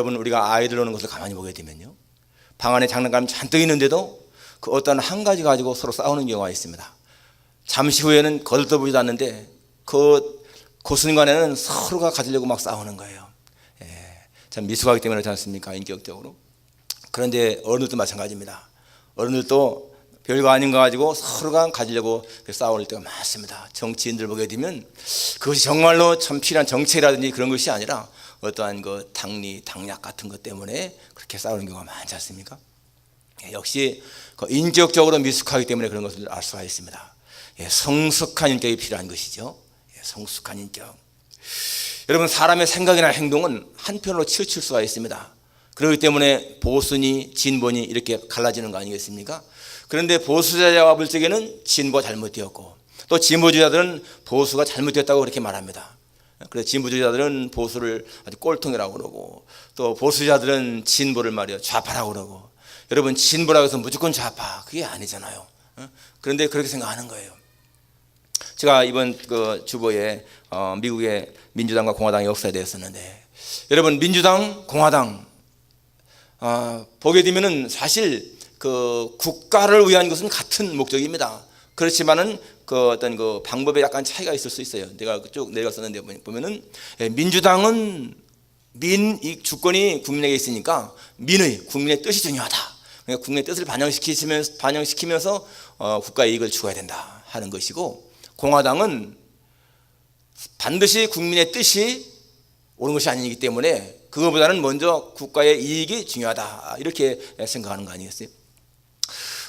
여러분, 우리가 아이들 노는 것을 가만히 보게 되면요, 방 안에 장난감이 잔뜩 있는데도 그 어떤 한 가지 가지고 서로 싸우는 경우가 있습니다. 잠시 후에는 거들떠보지도 않는데 그 순간에는 서로가 가지려고 막 싸우는 거예요. 참 미숙하기 때문에 그렇지 않습니까? 인격적으로. 그런데 어른들도 마찬가지입니다. 어른들도 별거 아닌 거 가지고 서로가 가지려고 싸울 때가 많습니다. 정치인들 보게 되면 그것이 정말로 참 필요한 정책이라든지 그런 것이 아니라 어떠한 그 당리, 당략 같은 것 때문에 그렇게 싸우는 경우가 많지 않습니까? 역시 그 인격적으로 미숙하기 때문에 그런 것을 알 수가 있습니다. 성숙한 인격이 필요한 것이죠. 성숙한 인격. 여러분, 사람의 생각이나 행동은 한편으로 치우칠 수가 있습니다. 그렇기 때문에 보수니 진보니 이렇게 갈라지는 거 아니겠습니까? 그런데 보수자와 볼 적에는 진보가 잘못되었고, 또 진보주의자들은 보수가 잘못되었다고 그렇게 말합니다. 그래서 진보주의자들은 보수를 아주 꼴통이라고 그러고, 또 보수자들은 진보를 말이요 좌파라고 그러고. 여러분, 진보라고 해서 무조건 좌파, 그게 아니잖아요. 그런데 그렇게 생각하는 거예요. 제가 이번 그 주보에 미국의 민주당과 공화당의 역사에 대해 썼는데, 여러분, 민주당, 공화당 보게 되면은 사실 그 국가를 위한 것은 같은 목적입니다. 그렇지만은 그 어떤 그 방법에 약간 차이가 있을 수 있어요. 내가 쭉 내렸었는데 보면은 민주당은 이 주권이 국민에게 있으니까 국민의 뜻이 중요하다. 그러니까 국민의 뜻을 반영시키면서 국가의 이익을 추구해야 된다 하는 것이고, 공화당은 반드시 국민의 뜻이 옳은 것이 아니기 때문에 그것보다는 먼저 국가의 이익이 중요하다, 이렇게 생각하는 거 아니겠어요?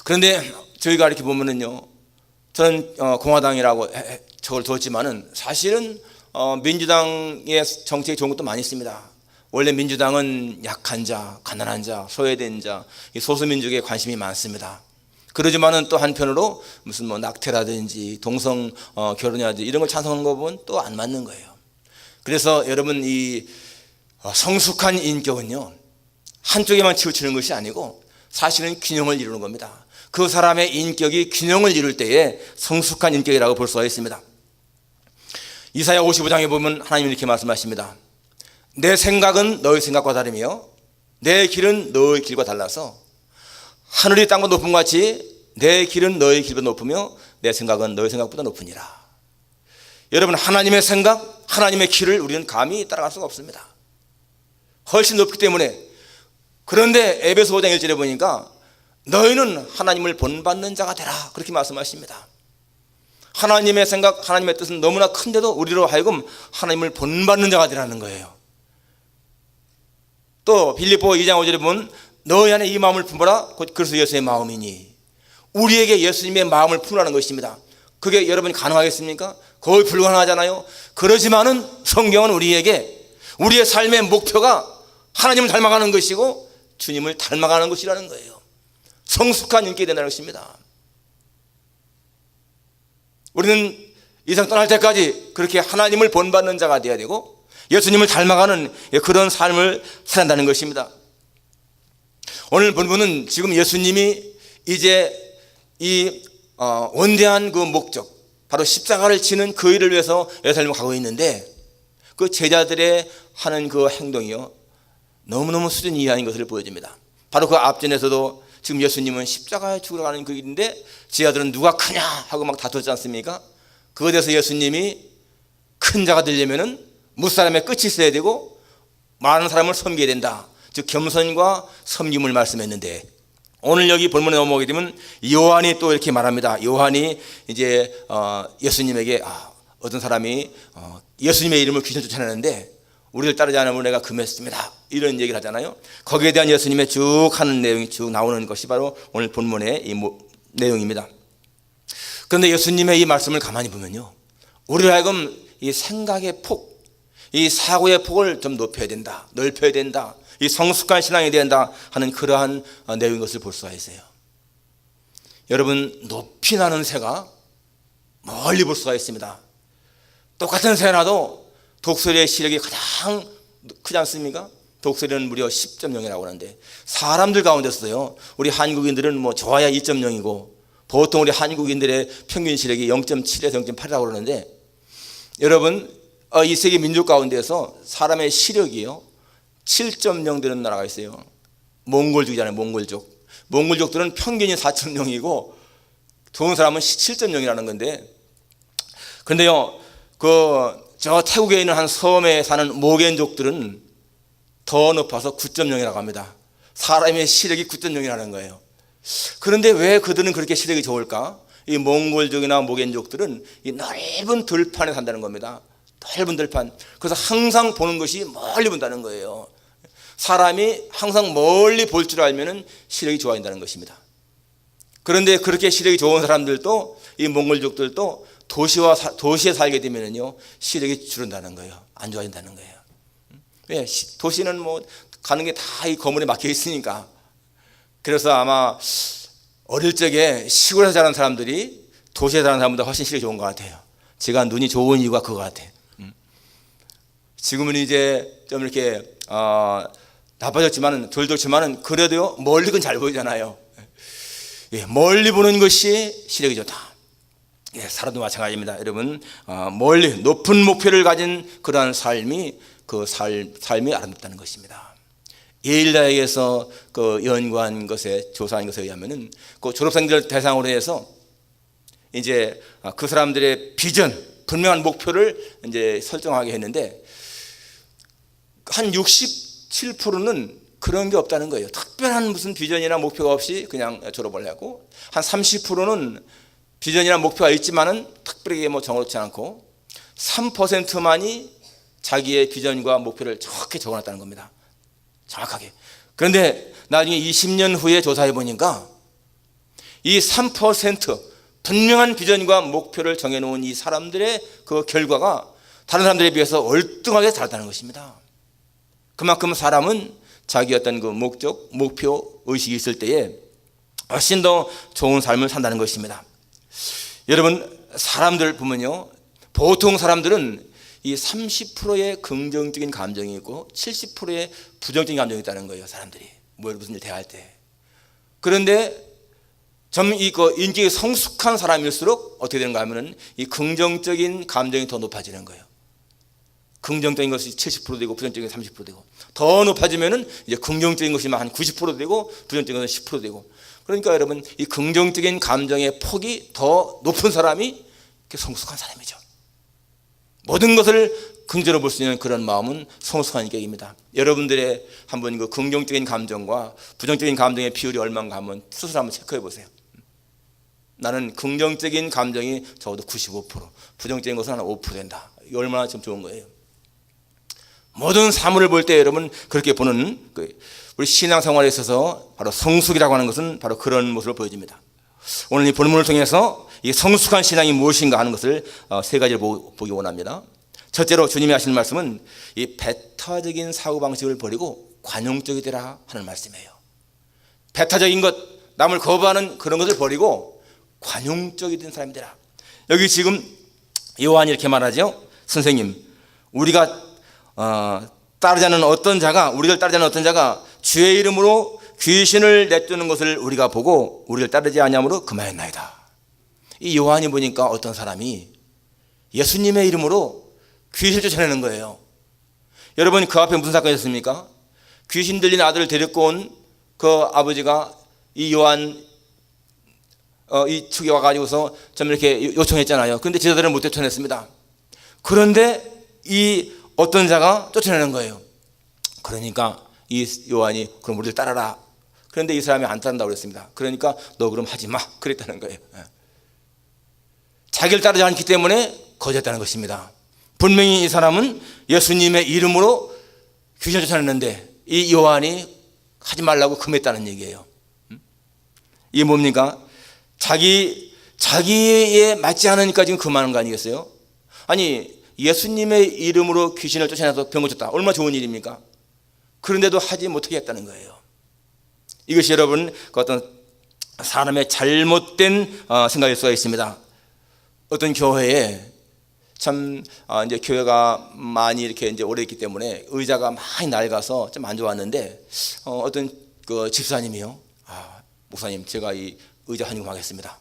그런데 저희가 이렇게 보면은요, 저는 공화당이라고 저걸 뒀지만은 사실은 민주당의 정책이 좋은 것도 많이 있습니다. 원래 민주당은 약한 자, 가난한 자, 소외된 자, 소수민족에 관심이 많습니다. 그러지만은 또 한편으로 무슨 뭐 낙태라든지 동성 결혼이라든지 이런 걸 찬성하는 거 보면 또 안 맞는 거예요. 그래서 여러분, 이 성숙한 인격은요, 한쪽에만 치우치는 것이 아니고 사실은 균형을 이루는 겁니다. 그 사람의 인격이 균형을 이룰 때에 성숙한 인격이라고 볼 수가 있습니다. 이사야 55장에 보면 하나님이 이렇게 말씀하십니다. 내 생각은 너의 생각과 다르며 내 길은 너의 길과 달라서 하늘이 땅보다 높은 것 같이 내 길은 너의 길보다 높으며 내 생각은 너의 생각보다 높으니라. 여러분, 하나님의 생각, 하나님의 길을 우리는 감히 따라갈 수가 없습니다. 훨씬 높기 때문에. 그런데 에베소 5장 1절에 보니까 너희는 하나님을 본받는 자가 되라, 그렇게 말씀하십니다. 하나님의 생각, 하나님의 뜻은 너무나 큰데도 우리로 하여금 하나님을 본받는 자가 되라는 거예요. 또 빌립보 2장 5절에 보면 너희 안에 이 마음을 품어라, 곧 그리스도 예수의 마음이니. 우리에게 예수님의 마음을 품으라는 것입니다. 그게 여러분 가능하겠습니까? 거의 불가능하잖아요. 그러지만은 성경은 우리에게 우리의 삶의 목표가 하나님을 닮아가는 것이고 주님을 닮아가는 것이라는 거예요. 성숙한 인격이 된다는 것입니다. 우리는 이 세상 떠날 때까지 그렇게 하나님을 본받는 자가 되어야 되고 예수님을 닮아가는 그런 삶을 살아간다는 것입니다. 오늘 본문은 지금 예수님이 이제 이 원대한 그 목적, 바로 십자가를 지는 그 일을 위해서 예루살렘을 가고 있는데, 그 제자들의 하는 그 행동이요, 너무너무 수준이 이하인 것을 보여줍니다. 바로 그 앞전에서도 지금 예수님은 십자가에 죽으러 가는 그 길인데 제자들은 누가 크냐 하고 막 다투지 않습니까? 그것에 대해서 예수님이 큰 자가 되려면은 무사람의 끝이 있어야 되고 많은 사람을 섬겨야 된다, 즉 겸손과 섬김을 말씀했는데, 오늘 여기 본문에 넘어오게 되면 요한이 또 이렇게 말합니다. 요한이 이제 예수님에게 어떤 사람이 예수님의 이름을 귀신 쫓아내는데 우리를 따르지 않으면 내가 금했습니다, 이런 얘기를 하잖아요. 거기에 대한 예수님의 쭉 하는 내용이 쭉 나오는 것이 바로 오늘 본문의 이 내용입니다. 그런데 예수님의 이 말씀을 가만히 보면요, 우리를 하여금 이 생각의 폭, 이 사고의 폭을 좀 높여야 된다, 넓혀야 된다, 이 성숙한 신앙이 된다 하는 그러한 내용인 것을 볼 수가 있어요. 여러분, 높이 나는 새가 멀리 볼 수가 있습니다. 똑같은 새라도 독수리의 시력이 가장 크지 않습니까? 독수리는 무려 10.0이라고 하는데 사람들 가운데서요, 우리 한국인들은 뭐 좋아야 2.0이고 보통 우리 한국인들의 평균 시력이 0.7에서 0.8이라고 그러는데, 여러분, 이 세계 민족 가운데서 사람의 시력이요, 7.0 되는 나라가 있어요. 몽골족이잖아요. 몽골족들은 평균이 4.0이고 좋은 사람은 7.0이라는 건데, 그런데요, 저 태국에 있는 한 섬에 사는 모겐족들은 더 높아서 9.0이라고 합니다. 사람의 시력이 9.0이라는 거예요. 그런데 왜 그들은 그렇게 시력이 좋을까? 이 몽골족이나 모겐족들은 이 넓은 들판에 산다는 겁니다. 넓은 들판. 그래서 항상 보는 것이 멀리 본다는 거예요. 사람이 항상 멀리 볼 줄 알면은 시력이 좋아진다는 것입니다. 그런데 그렇게 시력이 좋은 사람들도, 이 몽골족들도 도시에 살게 되면은요, 시력이 줄어든다는 거예요. 안 좋아진다는 거예요. 왜? 도시는 뭐 가는 게 다 이 건물에 막혀 있으니까. 그래서 아마 어릴 적에 시골에서 자란 사람들이 도시에 사는 사람보다 훨씬 시력이 좋은 것 같아요. 제가 눈이 좋은 이유가 그거 같아요. 지금은 이제 좀 이렇게 나빠졌지만은, 덜 좋지만은 그래도요, 멀리는 잘 보이잖아요. 예, 멀리 보는 것이 시력이 좋다. 예, 사람도 마찬가지입니다. 여러분, 멀리 높은 목표를 가진 그러한 삶이 삶이 아름답다는 것입니다. 예일 대학에서 연구한 것에, 조사한 것에 의하면은 그 졸업생들 대상으로 해서 이제 그 사람들의 비전, 분명한 목표를 이제 설정하게 했는데, 한 67%는 그런 게 없다는 거예요. 특별한 무슨 비전이나 목표가 없이 그냥 졸업을 하고, 한 30%는 비전이나 목표가 있지만은 특별하게 뭐 정하지 않고, 3%만이 자기의 비전과 목표를 정확히 적어놨다는 겁니다. 정확하게. 그런데 나중에 20년 후에 조사해 보니까 이 3% 분명한 비전과 목표를 정해놓은 이 사람들의 그 결과가 다른 사람들에 비해서 월등하게 다르다는 것입니다. 그만큼 사람은 자기 어떤 그 목적, 목표, 의식이 있을 때에 훨씬 더 좋은 삶을 산다는 것입니다. 여러분, 사람들 보면요, 보통 사람들은 이 30%의 긍정적인 감정이 있고 70%의 부정적인 감정이 있다는 거예요. 사람들이 무슨 일 대할 때. 그런데 좀 인격이 성숙한 사람일수록 어떻게 되는가 하면은 이 긍정적인 감정이 더 높아지는 거예요. 긍정적인 것이 70% 되고 부정적인 것이 30% 되고, 더 높아지면은 이제 긍정적인 것이 한 90% 되고 부정적인 것은 10% 되고. 그러니까 여러분, 이 긍정적인 감정의 폭이 더 높은 사람이 성숙한 사람이죠. 모든 것을 긍정으로 볼 수 있는 그런 마음은 성숙한 인격입니다. 여러분들의 한번 그 긍정적인 감정과 부정적인 감정의 비율이 얼마인가 한번 스스로 한번 체크해 보세요. 나는 긍정적인 감정이 적어도 95%, 부정적인 것은 한 5% 된다. 이거 얼마나 좀 좋은 거예요. 모든 사물을 볼 때 여러분 그렇게 보는 우리 신앙생활에 있어서 바로 성숙이라고 하는 것은 바로 그런 모습을 보여줍니다. 오늘 이 본문을 통해서 이 성숙한 신앙이 무엇인가 하는 것을 세 가지를 보기 원합니다. 첫째로 주님이 하시는 말씀은 이 배타적인 사고방식을 버리고 관용적이 되라 하는 말씀이에요. 배타적인 것, 남을 거부하는 그런 것을 버리고 관용적이 된 사람이 되라. 여기 지금 요한이 이렇게 말하죠. 선생님, 우리가 따르지 않는 어떤 자가 주의 이름으로 귀신을 내쫓는 것을 우리가 보고 우리를 따르지 아니함으로 금하였나이다. 이 요한이 보니까 어떤 사람이 예수님의 이름으로 귀신을 쫓아내는 거예요. 여러분, 그 앞에 무슨 사건이 있었습니까? 귀신 들린 아들을 데리고 온 그 아버지가 이 요한 이 측에 와가지고서 좀 이렇게 요청했잖아요. 그런데 제자들은 못 쫓아냈습니다. 그런데 이 어떤 자가 쫓아내는 거예요. 그러니까 이 요한이 그럼 우리를 따라라. 그런데 이 사람이 안 따른다고 그랬습니다. 그러니까 너 그럼 하지 마. 그랬다는 거예요. 자기를 따르지 않기 때문에 거절했다는 것입니다. 분명히 이 사람은 예수님의 이름으로 귀신을 쫓아냈는데 이 요한이 하지 말라고 금했다는 얘기예요. 이게 뭡니까? 자기에 맞지 않으니까 지금 금하는 거 아니겠어요? 아니, 예수님의 이름으로 귀신을 쫓아내서 병 고쳤다. 얼마나 좋은 일입니까? 그런데도 하지 못하게 했다는 거예요. 이것이 여러분 그 어떤 사람의 잘못된 생각일 수가 있습니다. 어떤 교회에 참 이제 교회가 많이 이렇게 이제 오래됐기 때문에 의자가 많이 낡아서 좀 안 좋았는데 어떤 그 집사님이요, 목사님, 제가 이 의자 헌금하겠습니다.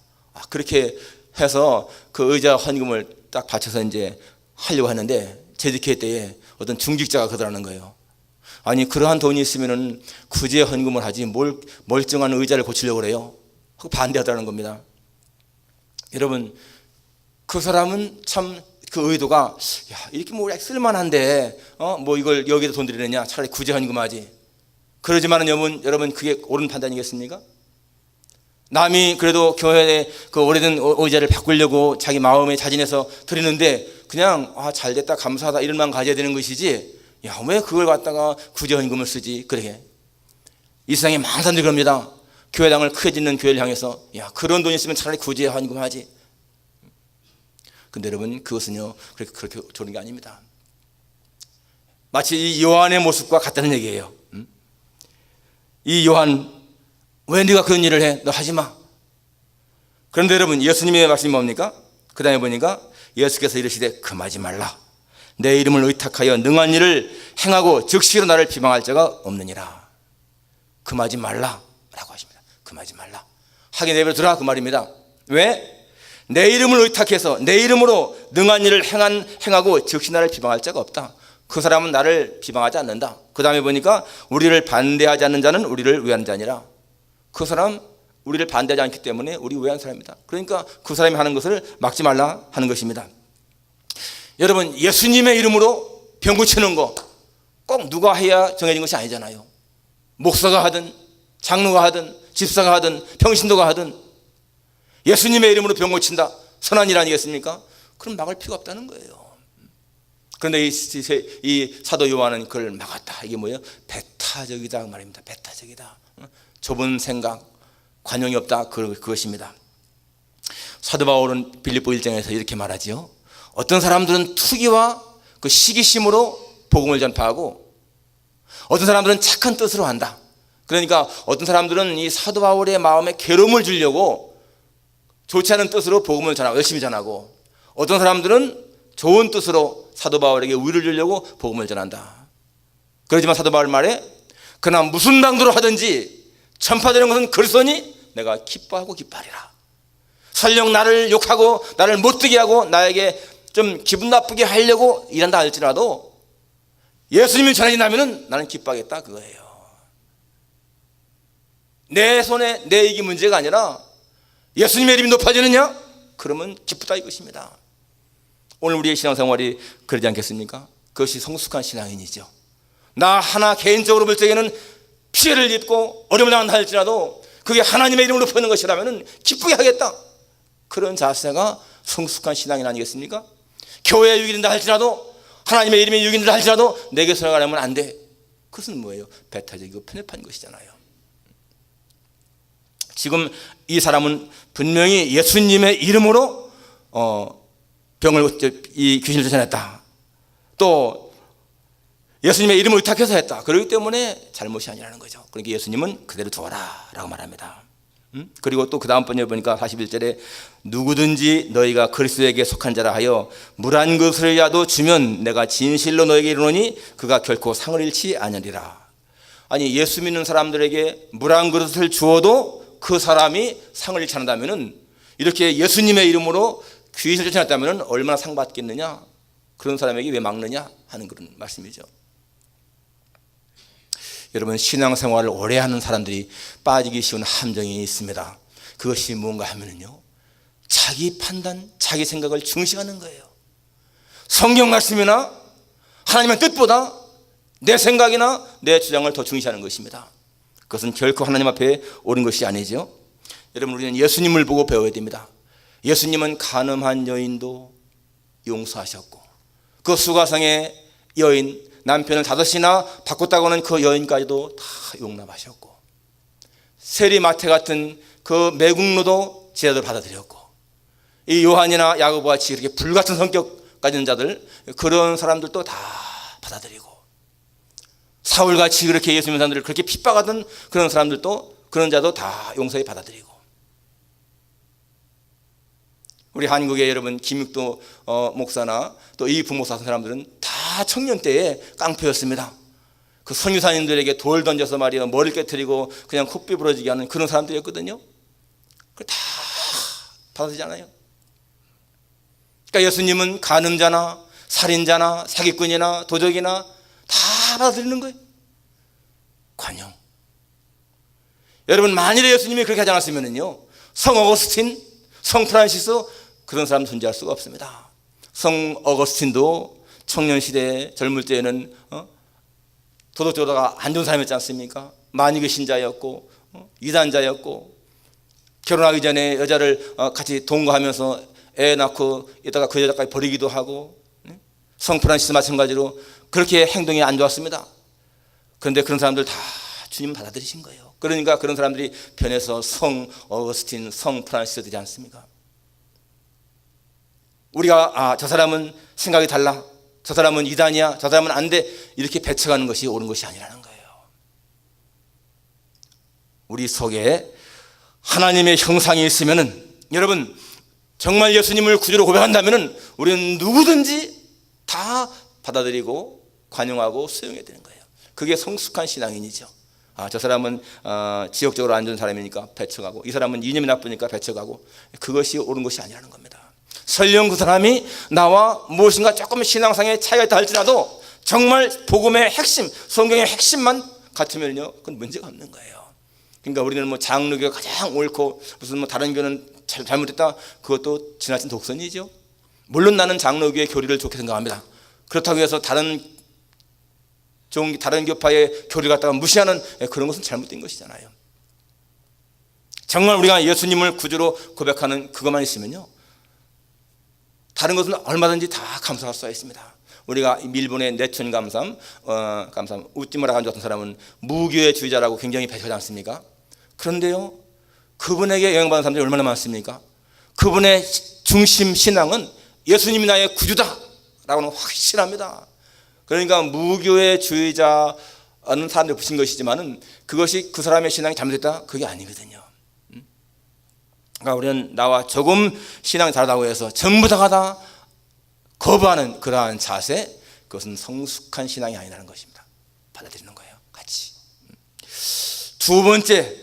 그렇게 해서 그 의자 헌금을 딱 바쳐서 이제 하려고 하는데 재직회 때에 어떤 중직자가 그러더라는 거예요. 아니 그러한 돈이 있으면은 구제 헌금을 하지 뭘 멀쩡한 의자를 고치려고 그래요. 하고 반대하다는 겁니다. 여러분 그 사람은 참 그 의도가 이렇게 뭐 쓸만한데 뭐 이걸 여기다 돈 들이느냐, 차라리 구제 헌금하지. 그러지만은 여러분 그게 옳은 판단이겠습니까? 남이 그래도 교회에 그 오래된 의자를 바꾸려고 자기 마음에 자진해서 드리는데 그냥 잘 됐다 감사하다 이런 마음 가져야 되는 것이지, 왜 그걸 갖다가 구제 헌금을 쓰지. 그러게 이 세상에 많은 사람들이 그럽니다. 교회당을 크게 짓는 교회를 향해서 그런 돈 있으면 차라리 구제 헌금 하지. 근데 여러분 그것은요 그렇게 좋은 게 아닙니다. 마치 이 요한의 모습과 같다는 얘기예요. 이 요한, 왜 네가 그런 일을 해? 너 하지 마. 그런데 여러분 예수님의 말씀이 뭡니까? 그 다음에 보니까 예수께서 이르시되 금하지 말라. 내 이름을 의탁하여 능한 일을 행하고 즉시로 나를 비방할 자가 없느니라. 금하지 말라 라고 하십니다. 금하지 말라. 하게 내버려두라 그 말입니다. 왜? 내 이름을 의탁해서 내 이름으로 능한 일을 행하고 즉시 나를 비방할 자가 없다. 그 사람은 나를 비방하지 않는다. 그 다음에 보니까 우리를 반대하지 않는 자는 우리를 위하는 자니라. 그 사람 우리를 반대하지 않기 때문에 우리 위한 사람입니다. 그러니까 그 사람이 하는 것을 막지 말라 하는 것입니다. 여러분 예수님의 이름으로 병 고치는 거 꼭 누가 해야 정해진 것이 아니잖아요. 목사가 하든 장로가 하든 집사가 하든 평신도가 하든 예수님의 이름으로 병 고친다, 선한 일 아니겠습니까? 그럼 막을 필요가 없다는 거예요. 그런데 이 사도 요한은 그걸 막았다. 이게 뭐예요? 배타적이다 말입니다. 배타적이다. 좁은 생각, 관용이 없다. 그것입니다. 사도 바울은 빌립보 1장에서 이렇게 말하지요. 어떤 사람들은 투기와 그 시기심으로 복음을 전파하고 어떤 사람들은 착한 뜻으로 한다. 그러니까 어떤 사람들은 이 사도 바울의 마음에 괴로움을 주려고 좋지 않은 뜻으로 복음을 전하고 열심히 전하고, 어떤 사람들은 좋은 뜻으로 사도 바울에게 위를 주려고 복음을 전한다. 그렇지만 사도 바울 말에 그러나 무슨 방도로 하든지 전파되는 것은 그리스도니 내가 기뻐하고 기뻐하리라. 설령 나를 욕하고 나를 못되게 하고 나에게 좀 기분 나쁘게 하려고 일한다 할지라도 예수님이 전해진다면 나는 기뻐하겠다 그거예요. 내 손에 내 이익이 문제가 아니라 예수님의 이름이 높아지느냐? 그러면 기쁘다 이것입니다. 오늘 우리의 신앙생활이 그러지 않겠습니까? 그것이 성숙한 신앙인이죠. 나 하나 개인적으로 볼 적에는 피해를 입고 어려움을 당한다 할지라도 그게 하나님의 이름을 높이는 것이라면 기쁘게 하겠다. 그런 자세가 성숙한 신앙인 아니겠습니까? 교회에 유익이 된다 할지라도 하나님의 이름에 유익이 된다 할지라도 내게 살아가려면 안 돼. 그것은 뭐예요? 배타적이고 편협한 것이잖아요. 지금 이 사람은 분명히 예수님의 이름으로 이 귀신을 쫓아냈다. 또 예수님의 이름을 의탁해서 했다. 그렇기 때문에 잘못이 아니라는 거죠. 그러니까 예수님은 그대로 두어라 라고 말합니다. 그리고 또 그 다음 번에 보니까 41절에 누구든지 너희가 그리스도에게 속한 자라 하여 물 한 그릇이라도 주면 내가 진실로 너에게 이르노니 그가 결코 상을 잃지 아니하리라. 아니 예수 믿는 사람들에게 물 한 그릇을 주어도 그 사람이 상을 잃지 않는다면, 이렇게 예수님의 이름으로 귀신을 쫓아냈다면 얼마나 상 받겠느냐. 그런 사람에게 왜 막느냐 하는 그런 말씀이죠. 여러분 신앙생활을 오래 하는 사람들이 빠지기 쉬운 함정이 있습니다. 그것이 뭔가 하면은요, 자기 판단, 자기 생각을 중시하는 거예요. 성경 말씀이나 하나님의 뜻보다 내 생각이나 내 주장을 더 중시하는 것입니다. 그것은 결코 하나님 앞에 옳은 것이 아니죠. 여러분 우리는 예수님을 보고 배워야 됩니다. 예수님은 간음한 여인도 용서하셨고, 그 수가성의 여인 남편을 5이나 바꿨다고 하는 그 여인까지도 다 용납하셨고, 세리마태 같은 그 매국노도 제자들 받아들였고, 이 요한이나 야고보 같이 이렇게 불같은 성격 가진 자들, 그런 사람들도 다 받아들이고, 사울같이 그렇게 예수 믿는 사람들을 그렇게 핍박하던 그런 사람들도, 그런 자도 다 용서에 받아들이고, 우리 한국의 여러분 김육도 목사나 또 이 부목사 같은 사람들은 다 청년 때에 깡패였습니다. 그 선유사님들에게 돌 던져서 말이야 머리를 깨트리고 그냥 코피 부러지게 하는 그런 사람들이었거든요. 그걸 다 받아들이잖아요. 그러니까 예수님은 간음자나 살인자나 사기꾼이나 도적이나 다 받아들이는 거예요. 관용. 여러분, 만일에 예수님이 그렇게 하지 않았으면요, 성 어거스틴, 성 프란시스, 그런 사람 존재할 수가 없습니다. 성 어거스틴도 청년 시대에 젊을 때에는 도덕적으로다가 안 좋은 사람이었지 않습니까? 만유교 신자였고 이단자였고, 결혼하기 전에 여자를 같이 동거하면서 애 낳고 이따가 그 여자까지 버리기도 하고, 성 프란시스 마찬가지로 그렇게 행동이 안 좋았습니다. 그런데 그런 사람들 다 주님 받아들이신 거예요. 그러니까 그런 사람들이 변해서 성 어거스틴, 성 프란시스 되지 않습니까? 우리가 저 사람은 생각이 달라, 저 사람은 이단이야, 저 사람은 안 돼, 이렇게 배척하는 것이 옳은 것이 아니라는 거예요. 우리 속에 하나님의 형상이 있으면은, 여러분, 정말 예수님을 구주로 고백한다면은 우리는 누구든지 다 받아들이고 관용하고 수용해야 되는 거예요. 그게 성숙한 신앙인이죠. 저 사람은 지역적으로 안 좋은 사람이니까 배척하고, 이 사람은 이념이 나쁘니까 배척하고, 그것이 옳은 것이 아니라는 겁니다. 설령 그 사람이 나와 무엇인가 조금 신앙상의 차이가 있다 할지라도 정말 복음의 핵심, 성경의 핵심만 같으면요, 그건 문제가 없는 거예요. 그러니까 우리는 뭐 장로교가 가장 옳고 무슨 뭐 다른 교는 잘못했다, 그것도 지나친 독선이죠. 물론 나는 장로교의 교리를 좋게 생각합니다. 그렇다고 해서 다른 교파의 교리를 갖다가 무시하는 그런 것은 잘못된 것이잖아요. 정말 우리가 예수님을 구주로 고백하는 그것만 있으면요, 다른 것은 얼마든지 다 감수할 수가 있습니다. 우리가 일본의 내천 감삼 우찌무라 간주 같은 사람은 무교의 주의자라고 굉장히 배척하지 않습니까? 그런데요, 그분에게 영향받는 사람들이 얼마나 많습니까? 그분의 중심 신앙은 예수님이 나의 구주다라고는 확실합니다. 그러니까 무교의 주의자는 사람들이 붙인 것이지만은 그것이 그 사람의 신앙이 잘못됐다, 그게 아니거든요. 그러니까 우리는 나와 조금 신앙이 다르다고 해서 전부 다 거부하는 그러한 자세, 그것은 성숙한 신앙이 아니라는 것입니다. 받아들이는 거예요, 같이. 두 번째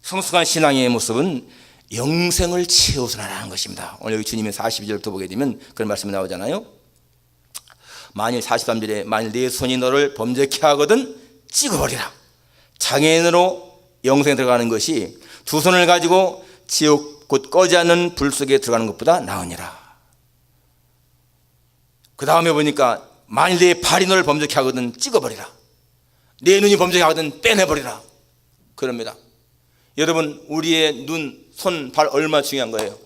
성숙한 신앙의 모습은 영생을 채우선하라는 것입니다. 오늘 여기 주님의 42절부터 보게 되면 그런 말씀이 나오잖아요. 만일 43절에 만일 네 손이 너를 범죄케 하거든 찍어버리라. 장애인으로 영생에 들어가는 것이 두 손을 가지고 지옥 곧 꺼지 않는 불 속에 들어가는 것보다 나으니라. 그 다음에 보니까 만일 내 발이 너를 범죄케 하거든 찍어버리라. 내 눈이 범죄케 하거든 빼내버리라. 그럽니다. 여러분, 우리의 눈, 손, 발 얼마나 중요한 거예요.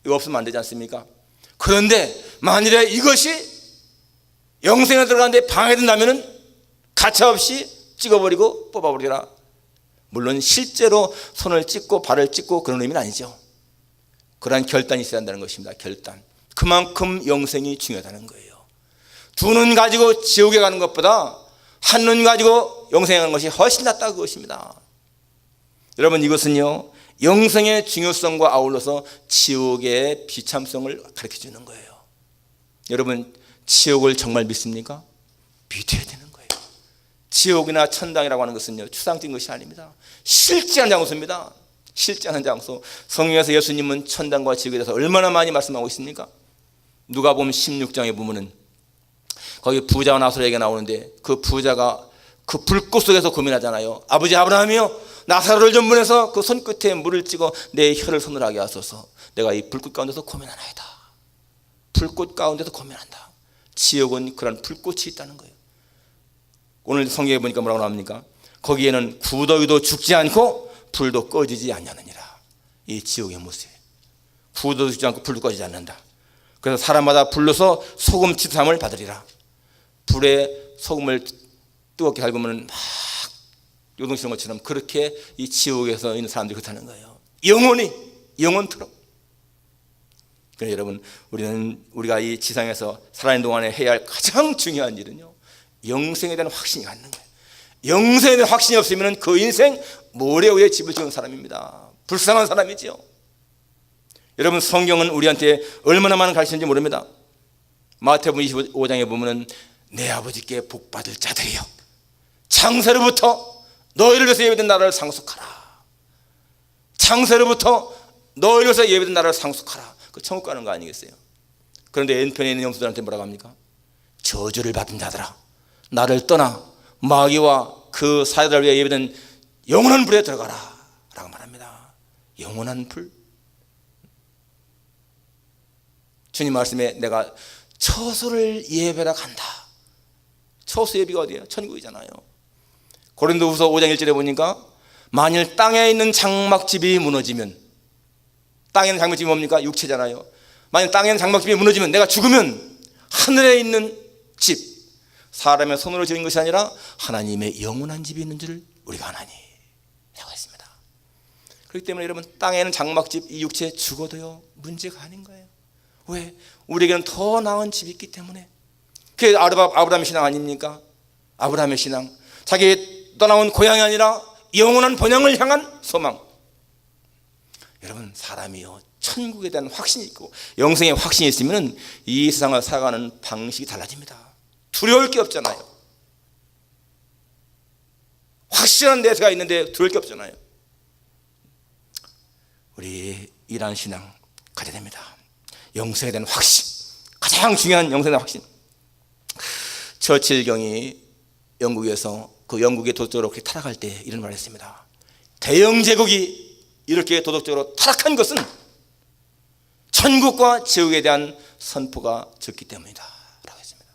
이거 없으면 안 되지 않습니까? 그런데 만일에 이것이 영생에 들어가는데 방해된다면 가차없이 찍어버리고 뽑아버리라. 물론 실제로 손을 찍고 발을 찍고 그런 의미는 아니죠. 그러한 결단이 있어야 한다는 것입니다. 결단. 그만큼 영생이 중요하다는 거예요. 두 눈 가지고 지옥에 가는 것보다 한 눈 가지고 영생에 가는 것이 훨씬 낫다, 그것입니다. 여러분, 이것은요, 영생의 중요성과 아울러서 지옥의 비참성을 가르쳐 주는 거예요. 여러분, 지옥을 정말 믿습니까? 믿어야 되는 거예요. 지옥이나 천당이라고 하는 것은요, 추상적인 것이 아닙니다. 실제한 장소입니다. 실제하는 장소. 성경에서 예수님은 천당과 지옥에 대해서 얼마나 많이 말씀하고 있습니까? 누가복음 16장에 보면은 거기 부자와 나사로에게 나오는데, 그 부자가 그 불꽃 속에서 고민하잖아요. 아버지 아브라함이요, 나사로를 좀 보내서 그 손끝에 물을 찍어 내 혀를 서늘하게 하소서. 내가 이 불꽃 가운데서 고민하나이다. 불꽃 가운데서 고민한다. 지옥은 그런 불꽃이 있다는 거예요. 오늘 성경에 보니까 뭐라고 나옵니까? 거기에는 구더기도 죽지 않고 불도 꺼지지 않느니라. 이 지옥의 모습이에요. 구더기도 죽지 않고 불도 꺼지지 않는다. 그래서 사람마다 불러서 소금 치삼을 받으리라. 불에 소금을 뜨겁게 밟으면 막 요동치는 것처럼 그렇게 이 지옥에서 있는 사람들이 그렇다는 거예요. 영원히, 영원토록. 그래서 여러분, 우리가 이 지상에서 살아있는 동안에 해야 할 가장 중요한 일은요, 영생에 대한 확신이 갖는 거예요. 영생에 대한 확신이 없으면 그 인생 모래 위에 집을 지은 사람입니다. 불쌍한 사람이죠. 여러분, 성경은 우리한테 얼마나 많은 가르치는지 모릅니다. 마태복음 25장에 보면은 내 아버지께 복받을 자들이여, 창세로부터 너희를 위해서 예비된 나라를 상속하라. 창세로부터 너희를 위해서 예비된 나라를 상속하라. 그 천국 가는 거 아니겠어요? 그런데 N편에 있는 영수들한테 뭐라고 합니까? 저주를 받은 자들아, 나를 떠나 마귀와 그 사자들을 위해 예배된 영원한 불에 들어가라 라고 말합니다. 영원한 불. 주님 말씀에 내가 처소를 예배라 간다. 처소 예배가 어디예요? 천국이잖아요. 고린도후서 5장 1절에 보니까 만일 땅에 있는 장막집이 무너지면, 땅에 있는 장막집이 뭡니까? 육체잖아요. 만일 땅에 있는 장막집이 무너지면, 내가 죽으면 하늘에 있는 집, 사람의 손으로 지은 것이 아니라 하나님의 영원한 집이 있는 줄 우리가 아나니 라고 했습니다. 그렇기 때문에 여러분, 땅에 있는 장막집, 이 육체 죽어도요 문제가 아닌 거예요. 왜? 우리에게는 더 나은 집이 있기 때문에. 그게 아브라함의 신앙 아닙니까? 아브라함의 신앙, 자기 떠나온 고향이 아니라 영원한 본향을 향한 소망. 여러분, 사람이요 천국에 대한 확신이 있고 영생의 확신이 있으면 이 세상을 살아가는 방식이 달라집니다. 두려울 게 없잖아요. 확실한 내세가 있는데 두려울 게 없잖아요. 우리 이러한 신앙 가져야 됩니다. 영생에 대한 확신, 가장 중요한 영생에 대한 확신. 처칠경이 영국에서 그 영국의 도덕적으로 그렇게 타락할 때 이런 말을 했습니다. 대영 제국이 이렇게 도덕적으로 타락한 것은 천국과 지옥에 대한 선포가 적기 때문이다 라고 했습니다.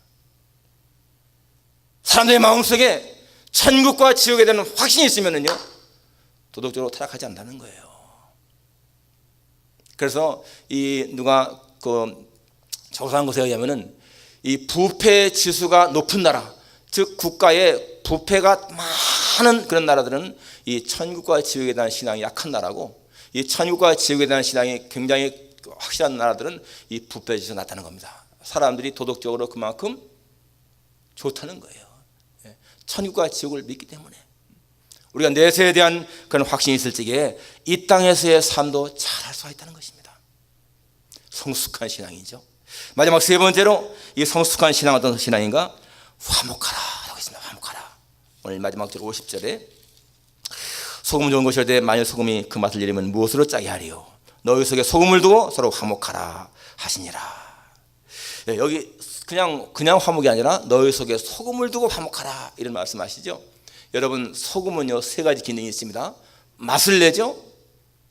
사람들의 마음속에 천국과 지옥에 대한 확신이 있으면요 도덕적으로 타락하지 않는다는 거예요. 그래서 이 누가 그 조사한 것에 의하면은 이 부패 지수가 높은 나라, 즉 국가에 부패가 많은 그런 나라들은 이 천국과 지옥에 대한 신앙이 약한 나라고, 이 천국과 지옥에 대한 신앙이 굉장히 확실한 나라들은 이 부패 지수가 낮다는 겁니다. 사람들이 도덕적으로 그만큼 좋다는 거예요. 천국과 지옥을 믿기 때문에. 우리가 내세에 대한 그런 확신이 있을 적에 이 땅에서의 삶도 잘할 수가 있다는 것입니다. 성숙한 신앙이죠. 마지막 세 번째로 이 성숙한 신앙, 어떤 신앙인가? 화목하라 라고 했습니다. 화목하라. 오늘 마지막 절 50절에 소금 좋은 것이라되 만일 소금이 그 맛을 잃으면 무엇으로 짜게 하리요? 너희 속에 소금을 두고 서로 화목하라 하시니라. 여기 그냥 화목이 아니라 너희 속에 소금을 두고 화목하라 이런 말씀하시죠. 여러분, 소금은요 세 가지 기능이 있습니다. 맛을 내죠.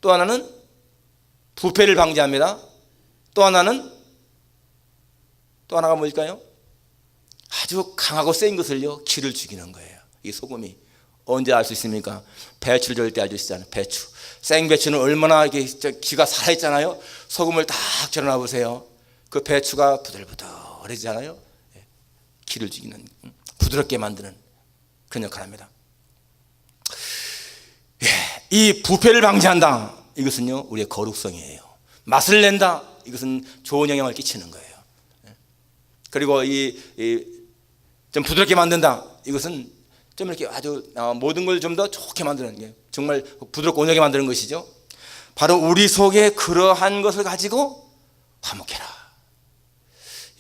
또 하나는 부패를 방지합니다. 또 하나가 뭘까요? 아주 강하고 센 것을요 기를 죽이는 거예요. 이 소금이 언제 알 수 있습니까? 배추를 절 때 알 수 있잖아요. 배추, 생배추는 얼마나 이게 기가 살아있잖아요. 소금을 딱 절여놔 보세요. 그 배추가 부들부들해지잖아요. 기를 죽이는, 부드럽게 만드는 그런 역할을 합니다. 이 부패를 방지한다, 이것은요 우리의 거룩성이에요. 맛을 낸다, 이것은 좋은 영향을 끼치는 거예요. 그리고 좀 부드럽게 만든다, 이것은 좀 이렇게 아주 모든 걸 좀 더 좋게 만드는 게, 정말 부드럽고 온유하게 만드는 것이죠. 바로 우리 속에 그러한 것을 가지고 화목해라.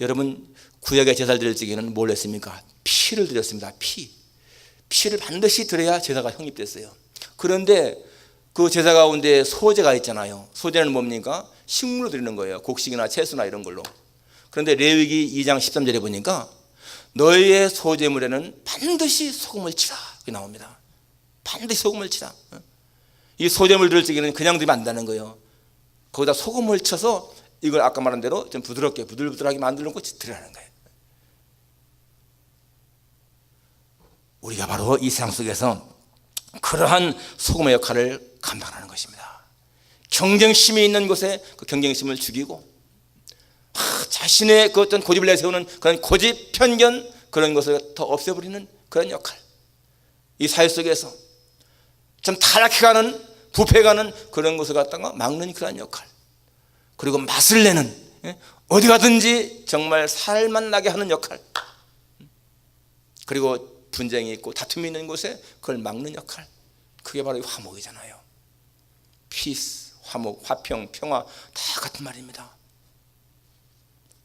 여러분, 구약의 제사를 드릴 적에는 뭘 했습니까? 피를 드렸습니다. 피를 반드시 드려야 제사가 성립됐어요. 그런데 그 제사 가운데 소제가 있잖아요. 소제는 뭡니까? 식물로 드리는 거예요. 곡식이나 채소나 이런 걸로. 그런데 레위기 2장 13절에 보니까 너희의 소제물에는 반드시 소금을 치라 이렇게 나옵니다. 반드시 소금을 치라. 이 소제물 드릴 적에는 그냥 드리면 안 된다는 거예요. 거기다 소금을 쳐서 이걸 아까 말한 대로 좀 부드럽게 부들부들하게 만들어놓고 드리라는 거예요. 우리가 바로 이 세상 속에서 그러한 소금의 역할을 감당하는 것입니다. 경쟁심이 있는 곳에 그 경쟁심을 죽이고, 자신의 그 어떤 고집을 내세우는 그런 고집, 편견, 그런 것을 더 없애버리는 그런 역할. 이 사회 속에서 좀 타락해가는, 부패가는 그런 것을 갖다가 막는 그런 역할. 그리고 맛을 내는, 어디 가든지 정말 살만 나게 하는 역할. 그리고 분쟁이 있고 다툼이 있는 곳에 그걸 막는 역할. 그게 바로 화목이잖아요. 피스, 화목, 화평, 평화 다 같은 말입니다.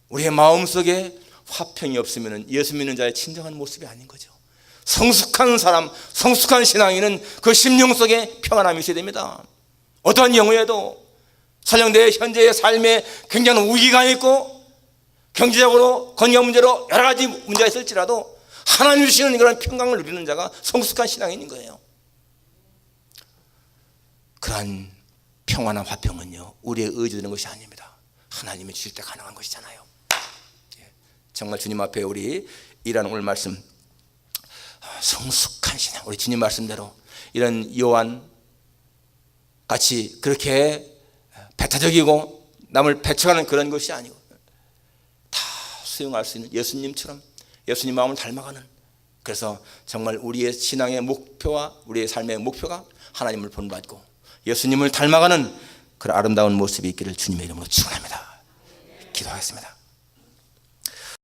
우리의 마음속에 화평이 없으면 예수 믿는 자의 진정한 모습이 아닌 거죠. 성숙한 사람, 성숙한 신앙인은 그 심령 속에 평안함이 있어야 됩니다. 어떠한 경우에도 설령 내 현재의 삶에 굉장한 우기가 있고 경제적으로 건강 문제로 여러 가지 문제가 있을지라도 하나님 주시는 그런 평강을 누리는 자가 성숙한 신앙인인 거예요. 그러한 평안한 화평은요, 우리의 의지되는 것이 아닙니다. 하나님이 주실 때 가능한 것이잖아요. 정말 주님 앞에 우리 이런 오늘 말씀, 성숙한 신앙, 우리 주님 말씀대로 이런 요한 같이 그렇게 배타적이고 남을 배척하는 그런 것이 아니고 다 수용할 수 있는 예수님처럼 예수님 마음을 닮아가는, 그래서 정말 우리의 신앙의 목표와 우리의 삶의 목표가 하나님을 본받고 예수님을 닮아가는 그런 아름다운 모습이 있기를 주님의 이름으로 축원합니다. 기도하겠습니다.